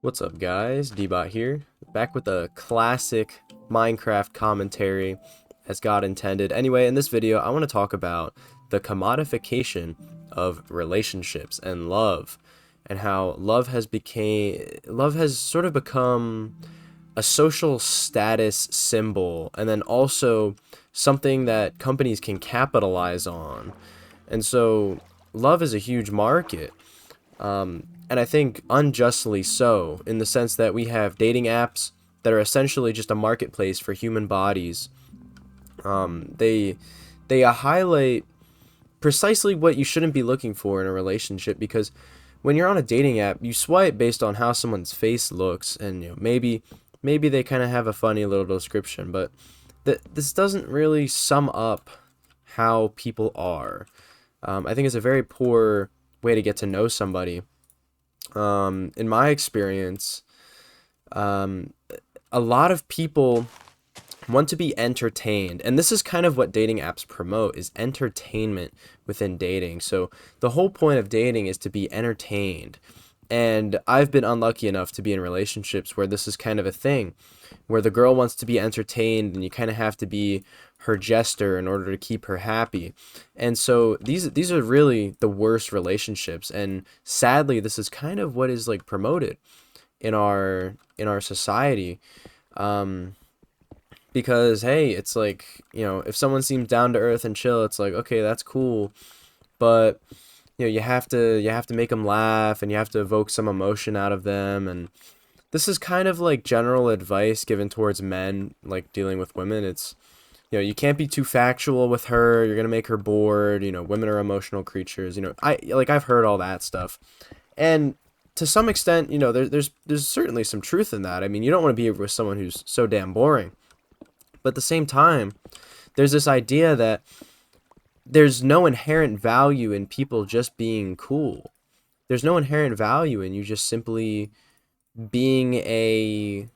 What's up, guys? Dbot here, back with a classic Minecraft commentary as God intended. Anyway, in this video, I want to talk about the commodification of relationships and love, and how love has sort of become a social status symbol, and then also something that companies can capitalize on. And so, love is a huge market. And I think unjustly so, in the sense that we have dating apps that are essentially just a marketplace for human bodies. They highlight precisely what you shouldn't be looking for in a relationship, because when you're on a dating app, you swipe based on how someone's face looks, and maybe they kind of have a funny little description, but this doesn't really sum up how people are. I think it's a very poor way to get to know somebody. In my experience, um, a lot of people want to be entertained, and this is kind of what dating apps promote, is entertainment within dating. So the whole point of dating is to be entertained. And I've been unlucky enough to be in relationships where this is kind of a thing, where the girl wants to be entertained and you kind of have to be her jester in order to keep her happy. And so these are really the worst relationships, and sadly this is kind of what is like promoted in our society. Um because hey, it's like, if someone seems down to earth and chill, it's like, okay, that's cool, but you have to make them laugh, and you have to evoke some emotion out of them. And this is kind of like general advice given towards men, like dealing with women. It's, you can't be too factual with her. You're gonna make her bored. Women are emotional creatures. I've heard all that stuff, and to some extent, there's certainly some truth in that. I mean, you don't want to be with someone who's so damn boring, but at the same time, there's this idea that there's no inherent value in people just being cool. There's no inherent value in you just simply being a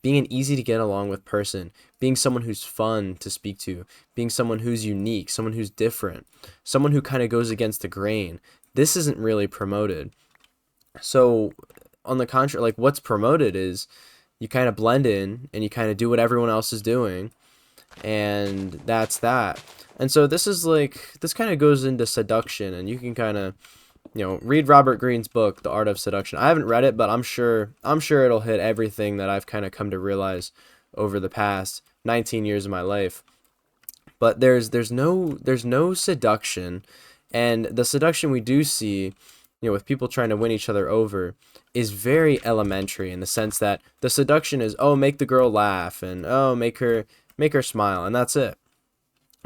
being an easy to get along with person, being someone who's fun to speak to, being someone who's unique, someone who's different, someone who kind of goes against the grain. This isn't really promoted. So, on the contrary, like, what's promoted is you kind of blend in and you kind of do what everyone else is doing, and that's that. And so this kind of goes into seduction, and you can kind of, read Robert Greene's book, The Art of Seduction. I haven't read it, but I'm sure it'll hit everything that I've kind of come to realize over the past 19 years of my life. But there's no seduction, and the seduction we do see, with people trying to win each other over, is very elementary, in the sense that the seduction is, oh, make the girl laugh, and oh, make her smile, and that's it.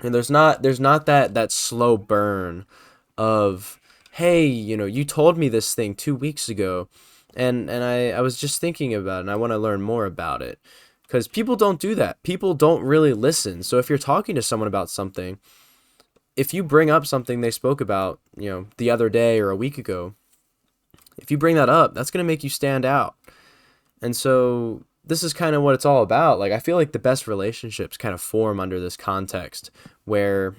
And there's not that slow burn of, hey, you told me this thing 2 weeks ago, and I was just thinking about it, and I want to learn more about it. Because people don't do that. People don't really listen. So if you're talking to someone about something, if you bring up something they spoke about, the other day or a week ago, if you bring that up, that's going to make you stand out. And so this is kind of what it's all about. Like, I feel like the best relationships kind of form under this context, where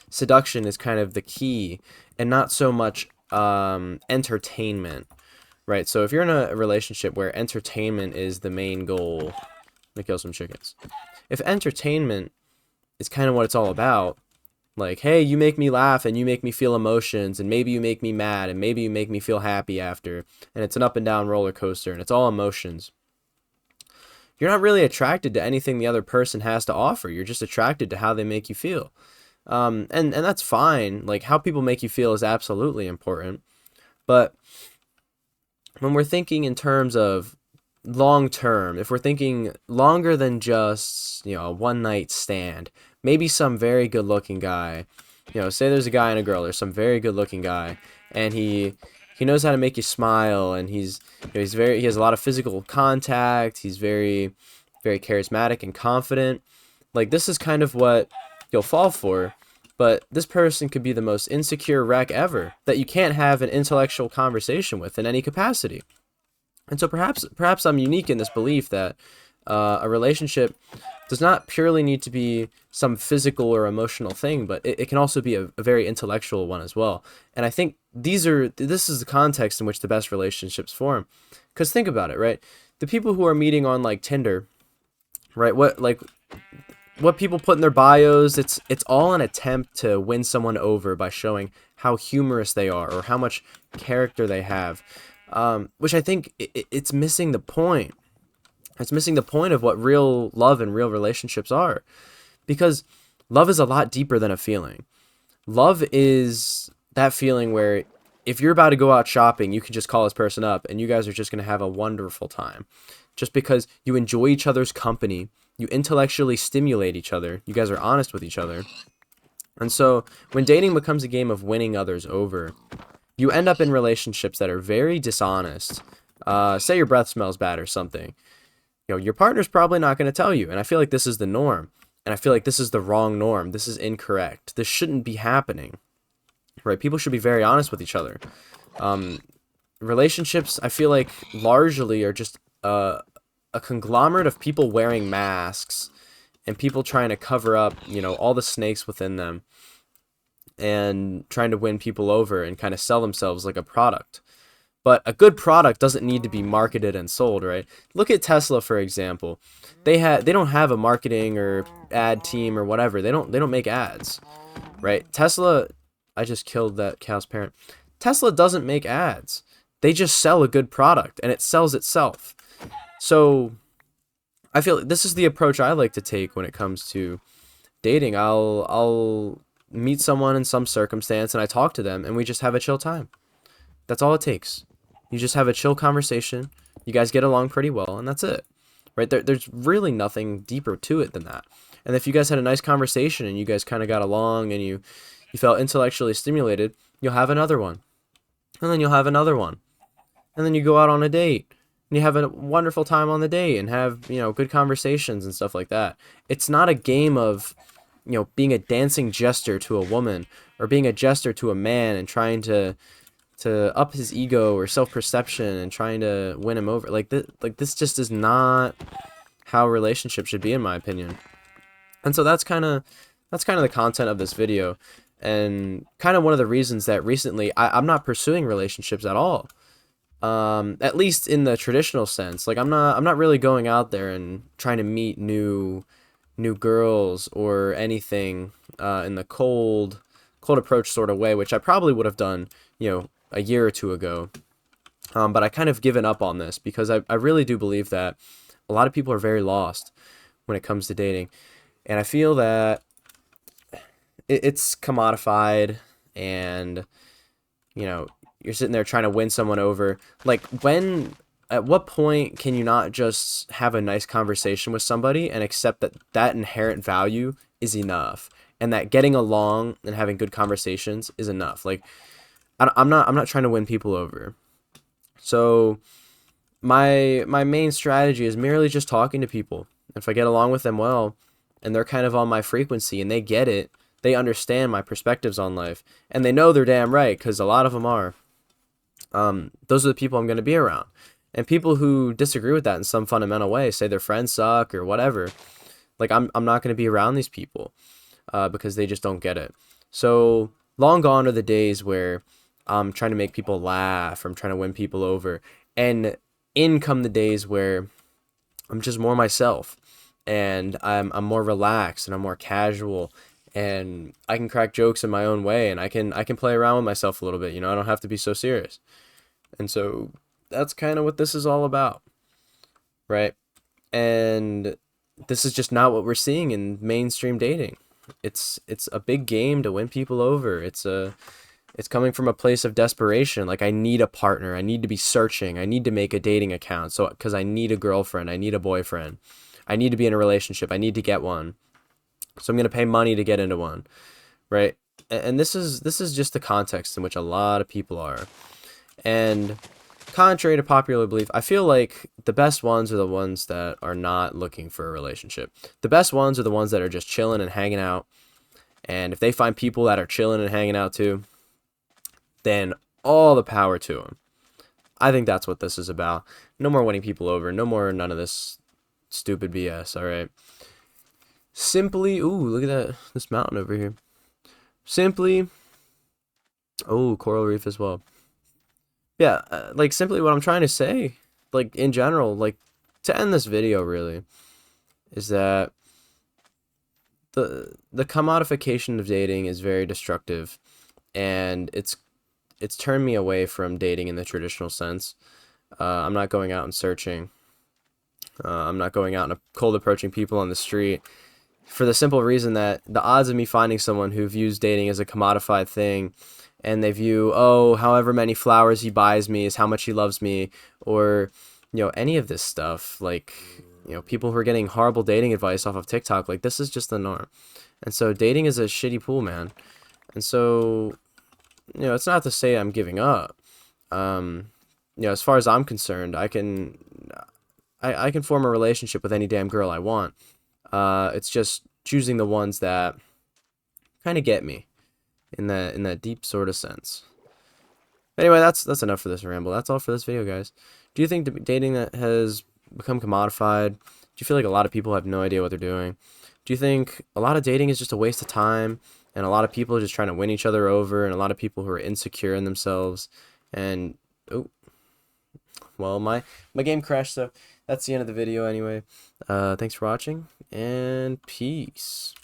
seduction is kind of the key, and not so much entertainment, right? So if you're in a relationship where entertainment is the main goal, let me kill some chickens. If entertainment is kind of what it's all about, like, hey, you make me laugh and you make me feel emotions, and maybe you make me mad, and maybe you make me feel happy after, and it's an up and down roller coaster, and it's all emotions. You're not really attracted to anything the other person has to offer. You're just attracted to how they make you feel. And that's fine. Like, how people make you feel is absolutely important. But when we're thinking in terms of long term, if we're thinking longer than just, a one night stand, maybe some very good looking guy, say there's a guy and a girl, there's some very good looking guy, and he knows how to make you smile, and he has a lot of physical contact, he's very, very charismatic and confident. Like, this is kind of what you'll fall for. But this person could be the most insecure wreck ever, that you can't have an intellectual conversation with in any capacity. And so perhaps I'm unique in this belief that A relationship does not purely need to be some physical or emotional thing, but it can also be a very intellectual one as well. And I think this is the context in which the best relationships form. Because think about it, right? The people who are meeting on like Tinder, right? What people put in their bios, it's all an attempt to win someone over by showing how humorous they are or how much character they have, which I think it's missing the point. It's missing the point of what real love and real relationships are, because love is a lot deeper than a feeling. Love is that feeling where if you're about to go out shopping, you can just call this person up and you guys are just going to have a wonderful time. Just because you enjoy each other's company, you intellectually stimulate each other, you guys are honest with each other. And so when dating becomes a game of winning others over, you end up in relationships that are very dishonest. Say your breath smells bad or something. Your partner's probably not going to tell you. And I feel like this is the norm. And I feel like this is the wrong norm. This is incorrect. This shouldn't be happening. Right? People should be very honest with each other. Relationships, I feel like, largely are just a conglomerate of people wearing masks and people trying to cover up, all the snakes within them and trying to win people over and kind of sell themselves like a product. But a good product doesn't need to be marketed and sold, right? Look at Tesla, for example. They don't have a marketing or ad team or whatever. They don't make ads, right? Tesla, I just killed that cow's parent. Tesla doesn't make ads. They just sell a good product and it sells itself. So I feel like this is the approach I like to take when it comes to dating. I'll meet someone in some circumstance and I talk to them and we just have a chill time. That's all it takes. You just have a chill conversation. You guys get along pretty well, and that's it. Right? There's really nothing deeper to it than that. And if you guys had a nice conversation and you guys kind of got along and you felt intellectually stimulated, you'll have another one. And then you'll have another one. And then you go out on a date. And you have a wonderful time on the date and have, good conversations and stuff like that. It's not a game of, being a dancing jester to a woman or being a jester to a man and trying to up his ego or self-perception and trying to win him over. This just is not how a relationship should be, in my opinion. And so that's kind of the content of this video, and kind of one of the reasons that recently I'm not pursuing relationships at all. At least in the traditional sense. Like I'm not really going out there and trying to meet new girls or anything in the cold approach sort of way, which I probably would have done, a year or two ago. But I kind of given up on this because I really do believe that a lot of people are very lost when it comes to dating. And I feel that it's commodified and, you're sitting there trying to win someone over. Like at what point can you not just have a nice conversation with somebody and accept that inherent value is enough and that getting along and having good conversations is enough? Like, I'm not trying to win people over. So my main strategy is merely just talking to people. If I get along with them well and they're kind of on my frequency and they get it, they understand my perspectives on life and they know they're damn right, because a lot of them are. Those are the people I'm going to be around. And people who disagree with that in some fundamental way, say their friends suck or whatever, like I'm not going to be around these people because they just don't get it. So long gone are the days where I'm trying to make people laugh, or I'm trying to win people over. And in come the days where I'm just more myself and I'm more relaxed and I'm more casual and I can crack jokes in my own way and I can play around with myself a little bit. I don't have to be so serious. And so that's kind of what this is all about, right? And this is just not what we're seeing in mainstream dating. It's a big game to win people over. It's coming from a place of desperation. Like, I need a partner. I need to be searching. I need to make a dating account. So, because I need a girlfriend. I need a boyfriend. I need to be in a relationship. I need to get one. So I'm going to pay money to get into one, right? And this is just the context in which a lot of people are. And contrary to popular belief, I feel like the best ones are the ones that are not looking for a relationship. The best ones are the ones that are just chilling and hanging out. And if they find people that are chilling and hanging out too, then all the power to them. I think that's what this is about. No more winning people over. No more none of this stupid BS. All right. Simply, ooh, look at that, this mountain over here. Simply, oh, coral reef as well. Yeah, like simply what I'm trying to say, like in general, like to end this video really, is that the commodification of dating is very destructive, and it's turned me away from dating in the traditional sense. I'm not going out and searching. I'm not going out and cold approaching people on the street for the simple reason that the odds of me finding someone who views dating as a commodified thing, and they view, oh, however many flowers he buys me is how much he loves me, or any of this stuff, like people who are getting horrible dating advice off of TikTok, like this is just the norm. And so dating is a shitty pool, man. And so it's not to say I'm giving up. As far as I'm concerned, I can form a relationship with any damn girl I want. It's just choosing the ones that kind of get me in that deep sort of sense. Anyway, that's enough for this ramble. That's all for this video, guys. Do you think the dating that has become commodified? Do you feel like a lot of people have no idea what they're doing? Do you think a lot of dating is just a waste of time, and a lot of people are just trying to win each other over, and a lot of people who are insecure in themselves? And oh, well, my game crashed, so that's the end of the video anyway. Thanks for watching, and peace.